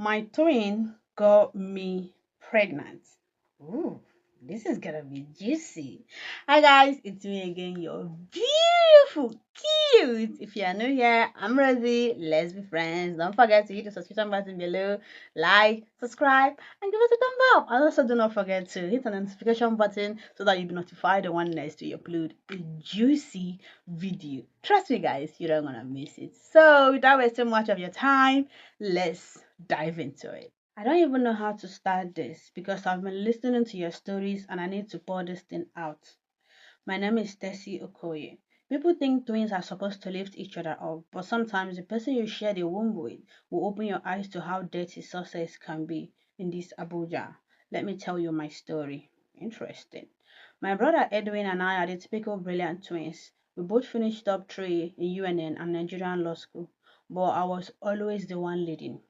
My twin got me pregnant. Ooh, this is gonna be juicy. Hi guys, it's me again, your beautiful, cute. If you are new here, I'm Rosie. Let's be friends. Don't forget to hit the subscription button below, like, subscribe, and give us a thumb up. And also do not forget to hit the notification button so that you'll be notified the one next to upload a juicy video. Trust me guys, you're not gonna miss it. So without wasting much of your time, let's dive into it. I don't even know how to start this because I've been listening to your stories and I need to pour this thing out. My name is Tessie Okoye. People think twins are supposed to lift each other up, but sometimes the person you share the womb with will open your eyes to how dirty success can be in this Abuja. Let me tell you my story. Interesting. My brother Edwin and I are the typical brilliant twins. We both finished top three in UNN and Nigerian law school, but I was always the one leading.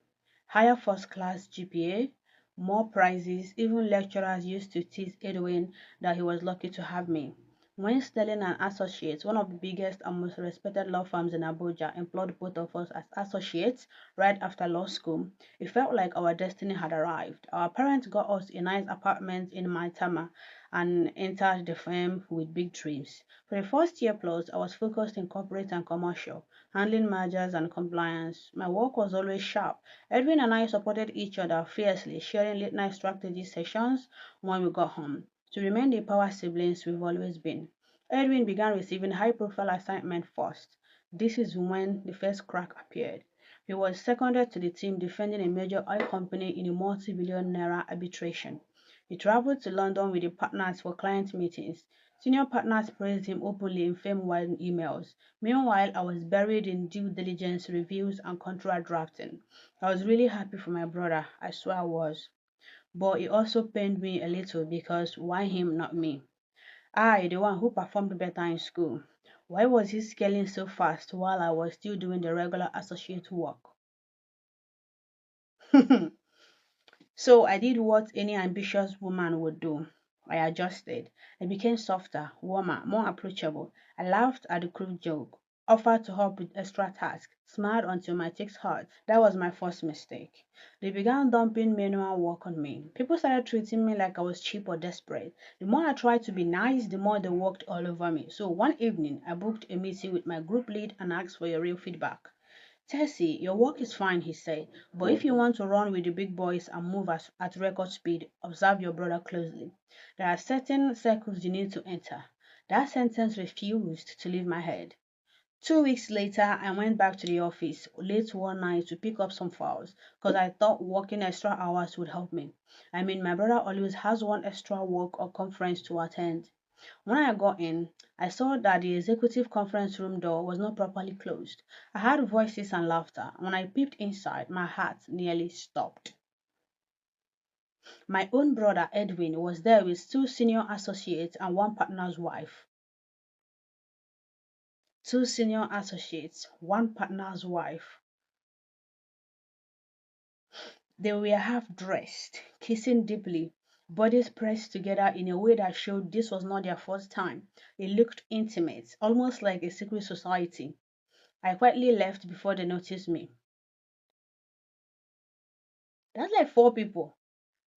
Higher first class GPA, more prizes, even lecturers used to tease Edwin that he was lucky to have me. When Sterling and Associates, one of the biggest and most respected law firms in Abuja, employed both of us as associates right after law school, it felt like our destiny had arrived. Our parents got us a nice apartment in Maitama and entered the firm with big dreams. For the first year plus, I was focused in corporate and commercial, handling mergers and compliance. My work was always sharp. Edwin and I supported each other fiercely, sharing late night strategy sessions when we got home. To remain the power siblings we've always been. Edwin began receiving high profile assignments first. This is when the first crack appeared. He was seconded to the team defending a major oil company in a multi-billion naira arbitration. He traveled to London with the partners for client meetings. Senior partners praised him openly in firm-wide emails. Meanwhile, I was buried in due diligence reviews and contract drafting. I was really happy for my brother, I swear I was. But it also pained me a little because why him, not me? I, the one who performed better in school. Why was he scaling so fast while I was still doing the regular associate work? So I did what any ambitious woman would do. I adjusted. I became softer, warmer, more approachable. I laughed at the crude joke, offered to help with extra tasks, smiled until my cheeks hurt. That was my first mistake. They began dumping manual work on me. People started treating me like I was cheap or desperate. The more I tried to be nice, the more they worked all over me. So one evening, I booked a meeting with my group lead and asked for your real feedback. Tessie, your work is fine, he said, but if you want to run with the big boys and move at record speed, observe your brother closely. There are certain circles you need to enter. That sentence refused to leave my head. 2 weeks later, I went back to the office late one night to pick up some files because I thought working extra hours would help me. I mean, my brother always has one extra work or conference to attend. When I got in, I saw that the executive conference room door was not properly closed. I heard voices and laughter. When I peeped inside, my heart nearly stopped. My own brother, Edwin, was there with two senior associates and one partner's wife. Two senior associates, one partner's wife. They were half dressed, kissing deeply, bodies pressed together in a way that showed this was not their first time. It looked intimate, almost like a secret society. I quietly left before they noticed me. That's like four people.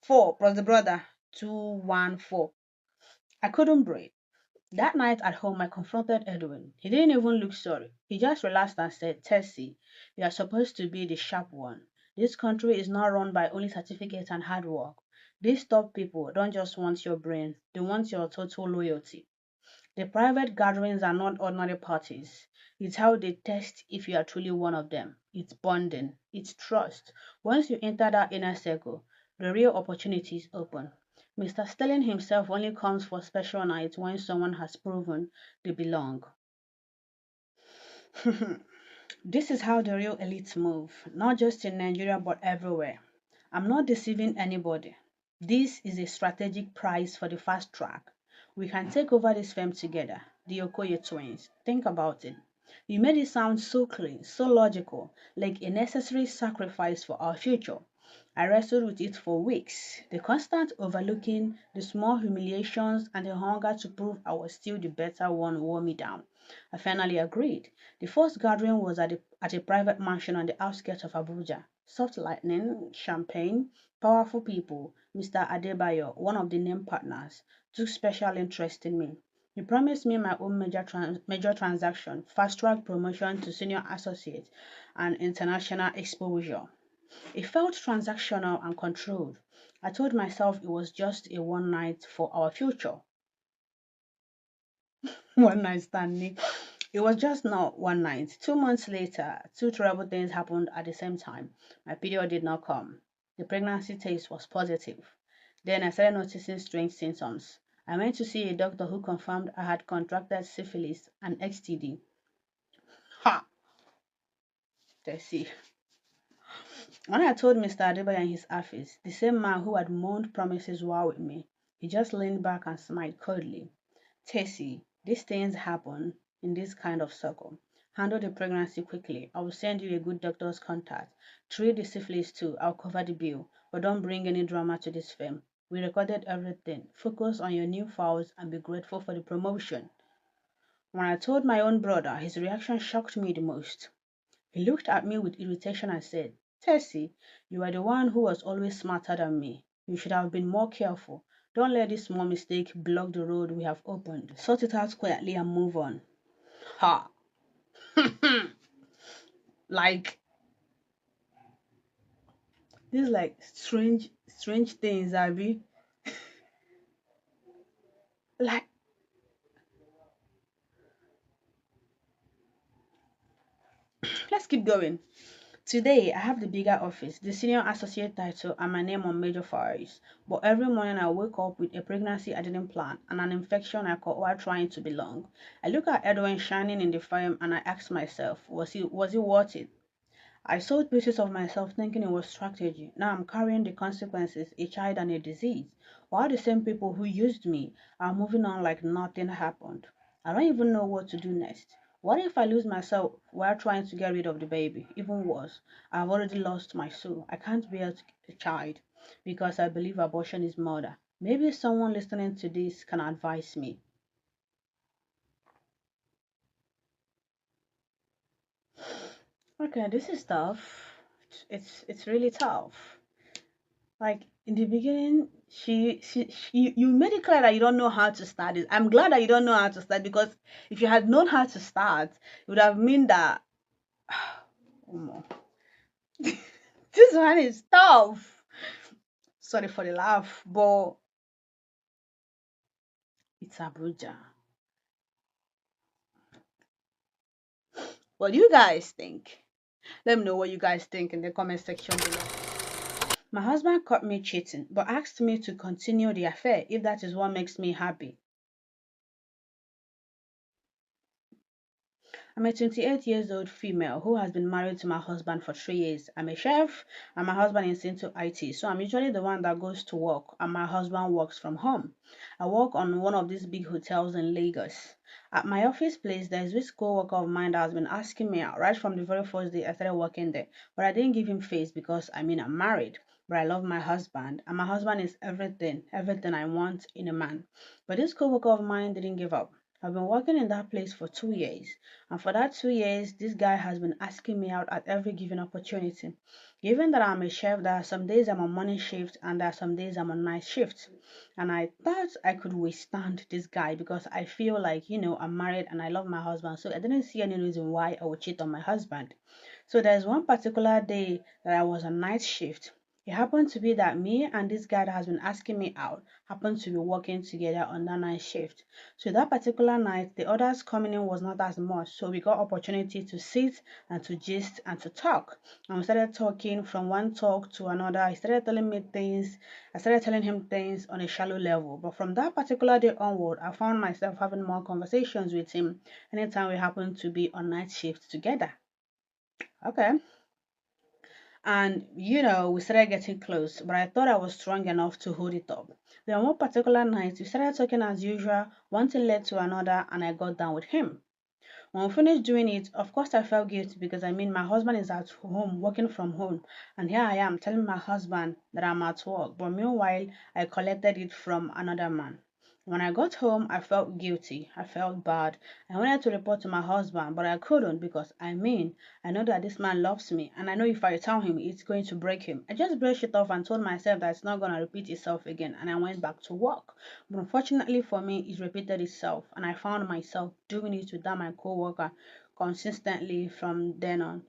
Four plus the brother. Two, one, four. I couldn't breathe. That night at home, I confronted Edwin. He didn't even look sorry. He just relaxed and said, Tessie, you are supposed to be the sharp one. This country is not run by only certificates and hard work. These top people don't just want your brain, they want your total loyalty. The private gatherings are not ordinary parties. It's how they test if you are truly one of them. It's bonding. It's trust. Once you enter that inner circle, the real opportunities open. Mr. Sterling himself only comes for special nights when someone has proven they belong. This is how the real elites move, not just in Nigeria but everywhere. I'm not deceiving anybody. This is a strategic prize for the fast track. We can take over this firm together, the Okoye twins. Think about it. You made it sound so clean, so logical, like a necessary sacrifice for our future. I wrestled with it for weeks. The constant overlooking, the small humiliations, and the hunger to prove I was still the better one wore me down. I finally agreed. The first gathering was at a private mansion on the outskirts of Abuja. Soft lightning, champagne, powerful people. Mr. Adebayo, one of the named partners, took special interest in me. He promised me my own major transaction, fast-track promotion to senior associate, and international exposure. It felt transactional and controlled. I told myself it was just a one night for our future. One night standing. It was just not one night. 2 months later, two terrible things happened at the same time. My period did not come. The pregnancy test was positive. Then I started noticing strange symptoms. I went to see a doctor who confirmed I had contracted syphilis and STD. Ha! Let's see. When I told Mr. Adebayo in his office, the same man who had moaned promises war with me, he just leaned back and smiled coldly. Tessie, these things happen in this kind of circle. Handle the pregnancy quickly. I will send you a good doctor's contact. Treat the syphilis too. I'll cover the bill. But don't bring any drama to this film. We recorded everything. Focus on your new files and be grateful for the promotion. When I told my own brother, his reaction shocked me the most. He looked at me with irritation and said, Tessie, you are the one who was always smarter than me. You should have been more careful. Don't let this small mistake block the road we have opened. Sort it out quietly and move on. Ha! Like, these like strange things, Abby. Like, let's keep going. Today, I have the bigger office, the senior associate title, and my name on major files. But every morning I wake up with a pregnancy I didn't plan and an infection I caught while trying to belong. I look at Edwin shining in the frame and I ask myself, was it worth it? I sold pieces of myself thinking it was strategy. Now I'm carrying the consequences, a child and a disease. While the same people who used me are moving on like nothing happened. I don't even know what to do next. What if I lose myself while trying to get rid of the baby? Even worse, I've already lost my soul. I can't bear a child because I believe abortion is murder. Maybe someone listening to this can advise me. Okay, this is tough. It's really tough. Like in the beginning, you made it clear that you don't know how to start it. I'm glad that you don't know how to start because if you had known how to start, it would have mean that oh, this one is tough. Sorry for the laugh, but it's Abuja. What do you guys think? Let me know what you guys think in the comment section below. My husband caught me cheating, but asked me to continue the affair if that is what makes me happy. I'm a 28 years old female who has been married to my husband for 3 years. I'm a chef and my husband is into IT, so I'm usually the one that goes to work and my husband works from home. I work on one of these big hotels in Lagos. At my office place, there's this co-worker of mine that has been asking me out right from the very first day I started working there, but I didn't give him face because I'm married. But I love my husband, and my husband is everything I want in a man. But this co-worker of mine didn't give up. I've been working in that place for 2 years, and for that 2 years, this guy has been asking me out at every given opportunity. Given that I'm a chef, there are some days I'm on morning shift and there are some days I'm on night shift. And I thought I could withstand this guy because I feel like, I'm married and I love my husband. So I didn't see any reason why I would cheat on my husband. So there's one particular day that I was on night shift. It happened to be that me and this guy that has been asking me out happened to be working together on that night shift. So that particular night, the others coming in was not as much. So we got opportunity to sit and to gist and to talk. And we started talking from one talk to another. He started telling me things. I started telling him things on a shallow level. But from that particular day onward, I found myself having more conversations with him anytime we happened to be on night shift together. Okay. And we started getting close, but I thought I was strong enough to hold it up. Then one particular night, we started talking as usual, one thing led to another, and I got down with him. When we finished doing it, of course I felt guilty because my husband is at home, working from home, and here I am telling my husband that I'm at work, but meanwhile, I collected it from another man. When I got home, I felt guilty. I felt bad. I wanted to report to my husband, but I couldn't because I know that this man loves me, and I know if I tell him, it's going to break him. I just brushed it off and told myself that it's not going to repeat itself again, and I went back to work. But unfortunately for me, it repeated itself, and I found myself doing it without my coworker consistently from then on.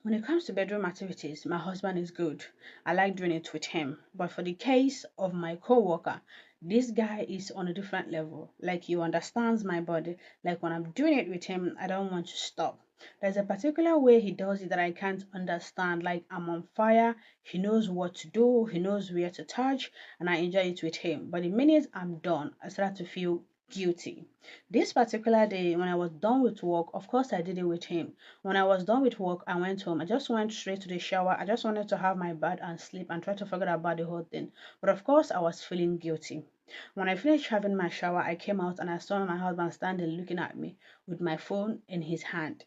When it comes to bedroom activities, my husband is good. I like doing it with him. But for the case of my coworker, this guy is on a different level. Like he understands my body. Like when I'm doing it with him, I don't want to stop. There's a particular way he does it that I can't understand. Like I'm on fire, he knows what to do, he knows where to touch, and I enjoy it with him. But the minute I'm done, I start to feel guilty. This particular day, when I was done with work, of course I did it with him. When I was done with work, I went home. I just went straight to the shower. I just wanted to have my bath and sleep and try to forget about the whole thing. But of course, I was feeling guilty. When I finished having my shower, I came out and I saw my husband standing looking at me with my phone in his hand.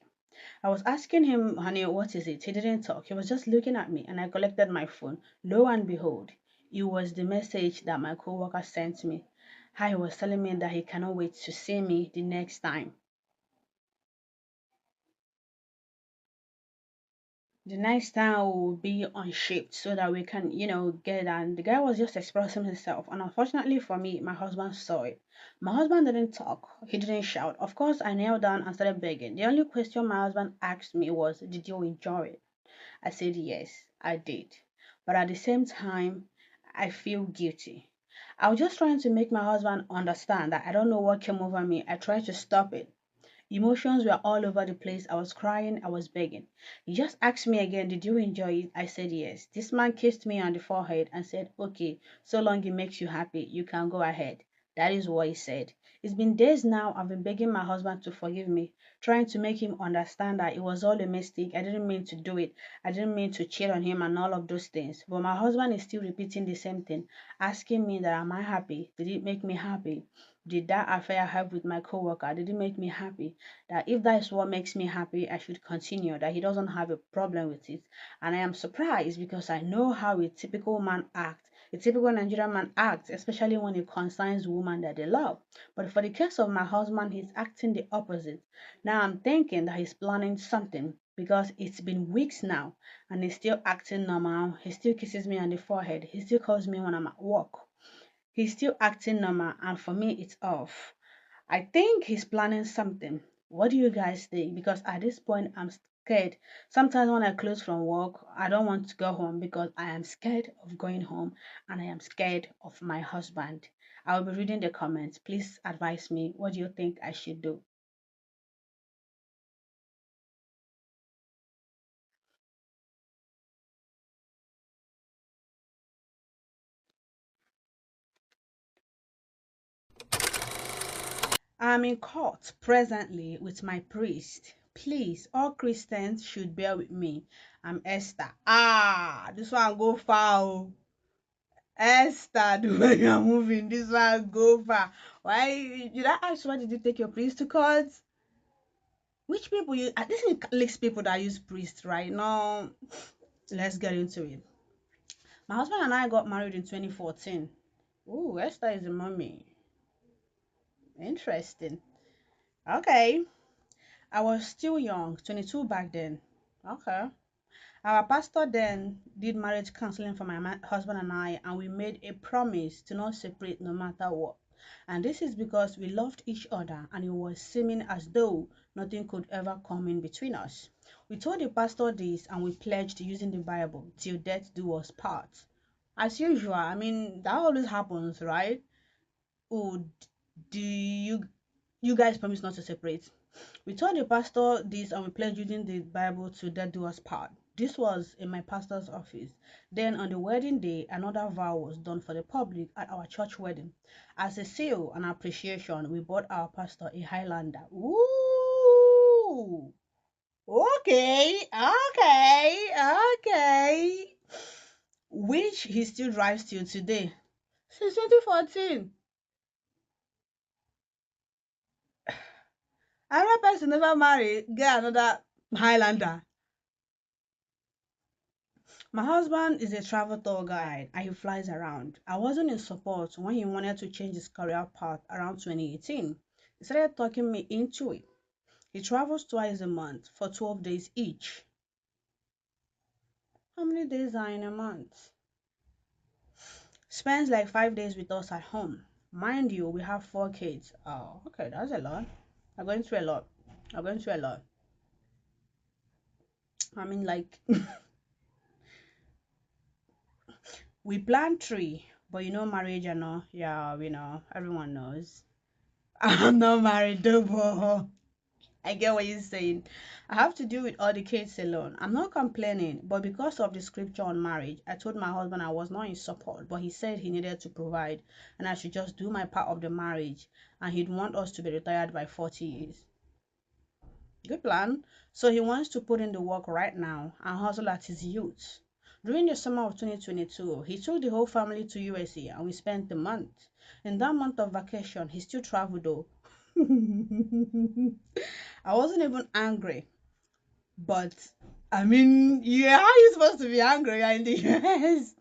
I was asking him, honey, what is it? He didn't talk. He was just looking at me and I collected my phone. Lo and behold, it was the message that my coworker sent me. He was telling me that he cannot wait to see me the next time. The next time will be on shift so that we can, get it. And the guy was just expressing himself. And unfortunately for me, my husband saw it. My husband didn't talk. He didn't shout. Of course, I knelt down and started begging. The only question my husband asked me was, did you enjoy it? I said, yes, I did. But at the same time, I feel guilty. I was just trying to make my husband understand that I don't know what came over me. I tried to stop it. Emotions were all over the place. I was crying, I was begging. He just asked me again, did you enjoy it? I said yes. This man kissed me on the forehead and said, okay, so long it makes you happy, you can go ahead. That is what he said. It's been days now. I've been begging my husband to forgive me, trying to make him understand that it was all a mistake. I didn't mean to do it. I didn't mean to cheat on him and all of those things. But my husband is still repeating the same thing, asking me that am I happy? Did it make me happy? Did that affair I have with my coworker, did it make me happy? That if that is what makes me happy, I should continue, that he doesn't have a problem with it. And I am surprised because I know how a typical man acts. A typical Nigerian man acts, especially when it concerns women that they love. But for the case of my husband, he's acting the opposite. Now I'm thinking that he's planning something because it's been weeks now and he's still acting normal. He still kisses me on the forehead. He still calls me when I'm at work. He's still acting normal, and for me, it's off. I think he's planning something. What do you guys think? Because at this point, I'm scared. Sometimes when I close from work, I don't want to go home because I am scared of going home and I am scared of my husband. I'll be reading the comments. Please advise me. What do you think I should do? I'm in court presently with my priest. Please, all Christians should bear with me. I'm Esther. Ah, this one go far. Oh. Esther, the way you're moving, this one go far. Why did I ask why did you take your priest to court? Which people you this is Catholic people that use priest, right? Now let's get into it. My husband and I got married in 2014. Ooh, Esther is a mommy. Interesting. Okay. I was still young, 22 back then. Okay. Our pastor then did marriage counseling for my husband and we made a promise to not separate no matter what. And this is because we loved each other and it was seeming as though nothing could ever come in between us. We told the pastor this and we pledged using the Bible till death do us part. As usual, I mean, that always happens, right? Oh, do you guys promise not to separate? We told the pastor this and we pledged using the Bible to death do us part. This was in my pastor's office. Then on the wedding day, another vow was done for the public at our church wedding. As a seal and appreciation, we bought our pastor a Highlander. Ooh! Okay, okay. Which he still drives till today. Since 2014. Another person never marry, get another Highlander. My husband is a travel tour guide and he flies around. I wasn't in support when he wanted to change his career path around 2018. He started talking me into it. He travels twice a month for 12 days each. How many days are in a month? Spends like 5 days with us at home. Mind you, we have 4 kids. Oh, okay, that's a lot. I'm going through a lot. I'm going through a lot. I mean, like, we planned three, but marriage and all. Yeah, everyone knows. I'm not married though, but I get what you're saying. I have to deal with all the kids alone. I'm not complaining, but because of the scripture on marriage, I told my husband I was not in support, but he said he needed to provide and I should just do my part of the marriage and he'd want us to be retired by 40 years. Good plan. So he wants to put in the work right now and hustle at his youth. During the summer of 2022, he took the whole family to USA and we spent the month. In that month of vacation, he still traveled though. I wasn't even angry, but I mean, yeah, how are you supposed to be angry? You're in the US.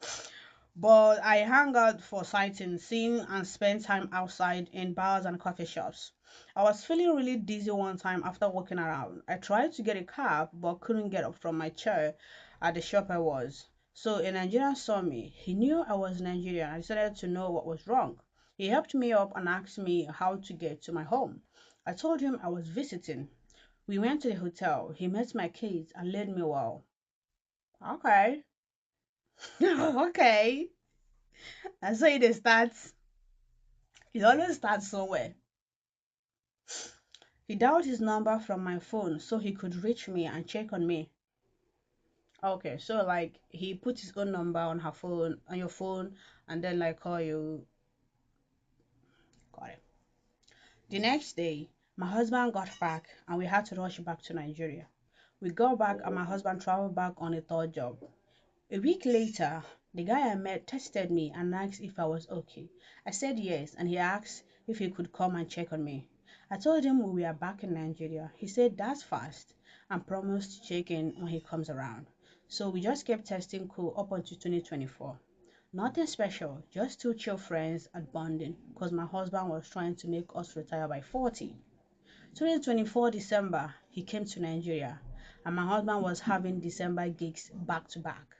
But I hung out for sighting, seeing, and spent time outside in bars and coffee shops. I was feeling really dizzy one time after walking around. I tried to get a cab but couldn't get up from my chair at the shop I was. So a Nigerian saw me. He knew I was Nigerian. I decided to know what was wrong. He helped me up and asked me how to get to my home. I told him I was visiting. We went to the hotel. He met my kids and laid me well. Okay. Okay. And so it starts. It always starts somewhere. He dialed his number from my phone so he could reach me and check on me. Okay, so like he put his own number on her phone, on your phone, and then like call you. Got it. The next day, my husband got back and we had to rush back to Nigeria. We got back and my husband traveled back on a third job. A week later, the guy I met texted me and asked if I was okay. I said yes, and he asked if he could come and check on me. I told him we were back in Nigeria. He said that's fast and promised to check in when he comes around. So we just kept texting cool up until 2024. Nothing special, just two chill friends and bonding because my husband was trying to make us retire by 40. 2024 December, he came to Nigeria and my husband was having December gigs back to back.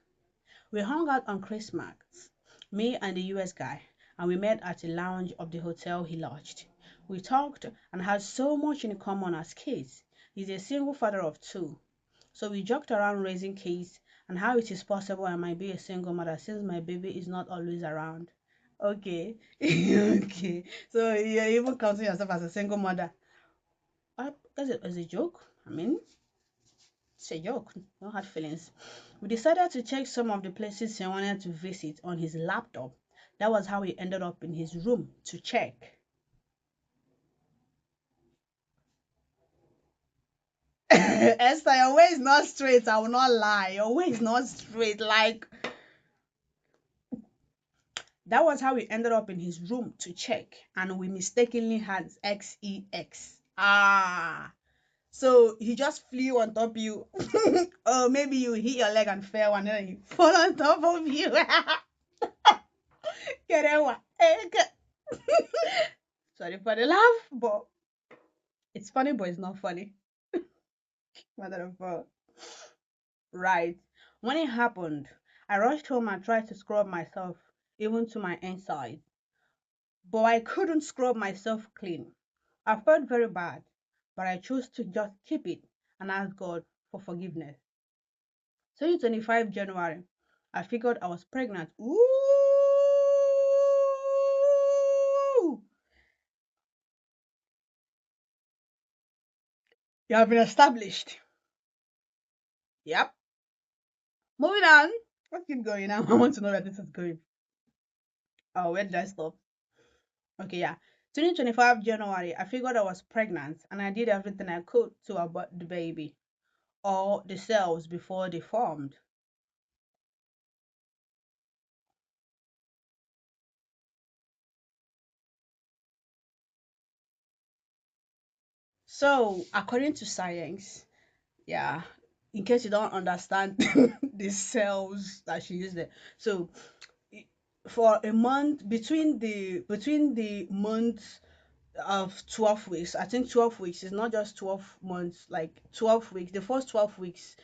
We hung out on Christmas, me and the US guy, and we met at the lounge of the hotel he lodged. We talked and had so much in common as kids. He's a single father of two, so we joked around raising kids and how it is possible I might be a single mother since my baby is not always around. Okay, okay. So you're even counting yourself as a single mother. As a joke? I mean, it's a joke. No hard feelings. We decided to check some of the places he wanted to visit on his laptop. That was how he ended up in his room to check. Esther, your way is not straight. I will not lie. Your way is not straight. Like, that was how he ended up in his room to check. And we mistakenly had XEX. Ah. So he just flew on top of you. Or maybe you hit your leg and fell and then he fall on top of you. Kerewa. Sorry for the laugh, but it's funny, but it's not funny. Mother of God. Right. When it happened, I rushed home and tried to scrub myself, even to my inside. But I couldn't scrub myself clean. I felt very bad, but I chose to just keep it and ask God for forgiveness. 2025 January, I figured I was pregnant. Ooh! You have been established. Yep. Moving on. Let's keep going now. I want to know where this is going. Oh, where did I stop? Okay, yeah. 2025 January, I figured I was pregnant and I did everything I could to abort the baby or the cells before they formed. So, according to science, yeah, in case you don't understand the cells that she used there. So for a month, between the months of 12 weeks, I think 12 weeks is not just 12 months, like 12 weeks, the first 12 weeks,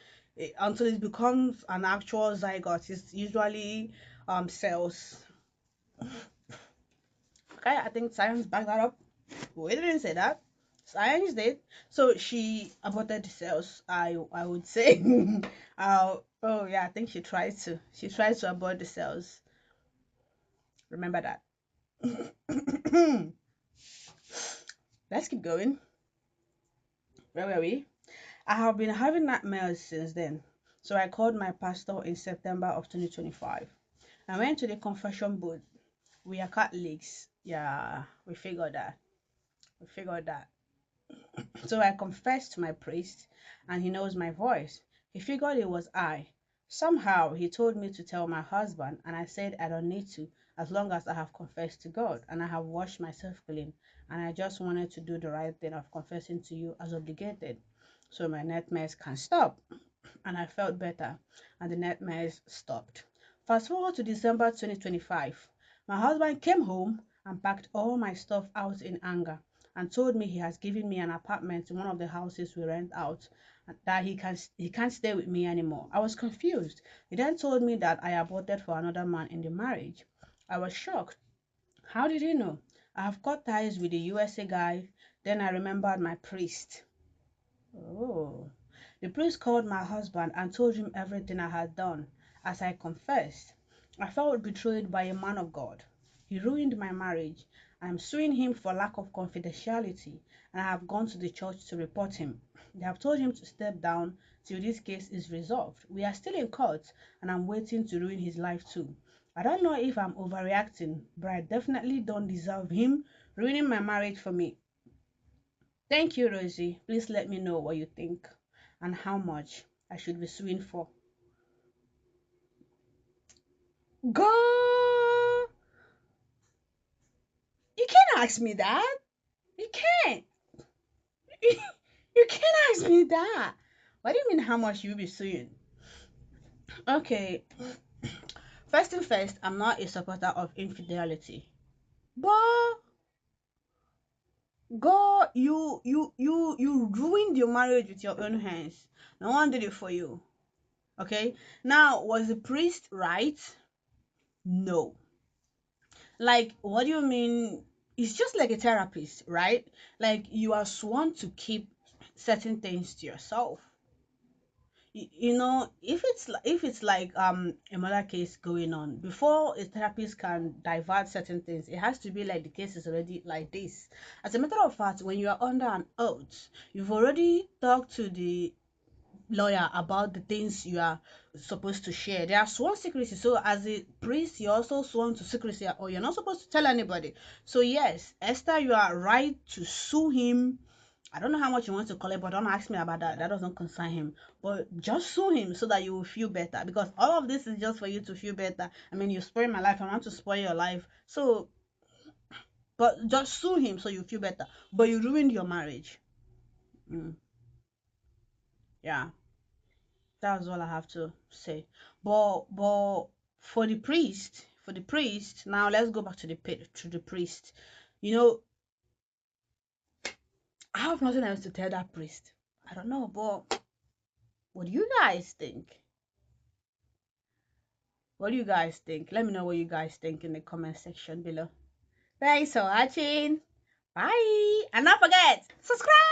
until it becomes an actual zygote, it's usually cells. Okay, I think science backed that up. We didn't say that. Science did. So she aborted the cells. I would say. Oh yeah, I think she tried to. She tried to abort the cells. Remember that. Let's keep going. Where were we? I have been having nightmares since then. So I called my pastor in September of 2025. I went to the confession booth. We are Catholics. Yeah, we figured that. We figured that. So I confessed to my priest, and he knows my voice. He figured it was I. Somehow he told me to tell my husband, and I said I don't need to, as long as I have confessed to God and I have washed myself clean, and I just wanted to do the right thing of confessing to you as obligated, so my nightmares can stop. And I felt better, and the nightmares stopped. Fast forward to December 2025. My husband came home and packed all my stuff out in anger and told me he has given me an apartment in one of the houses we rent out, and that he can't stay with me anymore. I was confused. He then told me that I aborted for another man in the marriage. I was shocked. How did he know? I have cut ties with the USA guy. Then I remembered my priest. Oh. The priest called my husband and told him everything I had done. As I confessed, I felt betrayed by a man of God. He ruined my marriage. I am suing him for lack of confidentiality, and I have gone to the church to report him. They have told him to step down till this case is resolved. We are still in court, and I'm waiting to ruin his life too. I don't know if I'm overreacting, but I definitely don't deserve him ruining my marriage for me. Thank you, Rosie. Please let me know what you think and how much I should be suing for. Girl, you can't ask me that. You can't. You can't ask me that. What do you mean how much you'll be suing? Okay, first thing first, I'm not a supporter of infidelity. But girl, you ruined your marriage with your own hands. No one did it for you. Okay? Now, was the priest right? No. Like, what do you mean? It's just like a therapist, right? Like, you are sworn to keep certain things to yourself. If it's like a murder case going on, before a therapist can divert certain things, it has to be like the case is already like this. As a matter of fact, when you are under an oath, you've already talked to the lawyer about the things you are supposed to share. They are sworn secrecy. So as a priest, you're also sworn to secrecy, or you're not supposed to tell anybody. So yes, Esther, you are right to sue him. I don't know how much you want to collect, but don't ask me about that. That doesn't concern him. But just sue him so that you will feel better. Because all of this is just for you to feel better. I mean, you spoil my life. I want to spoil your life. So, but just sue him so you feel better. But you ruined your marriage. Mm, yeah. That's all I have to say. But for the priest, now let's go back to the priest. You know, I have nothing else to tell that priest. I don't know, but what do you guys think? What do you guys think? Let me know what you guys think in the comment section below. Thanks for watching. Bye. And don't forget, subscribe.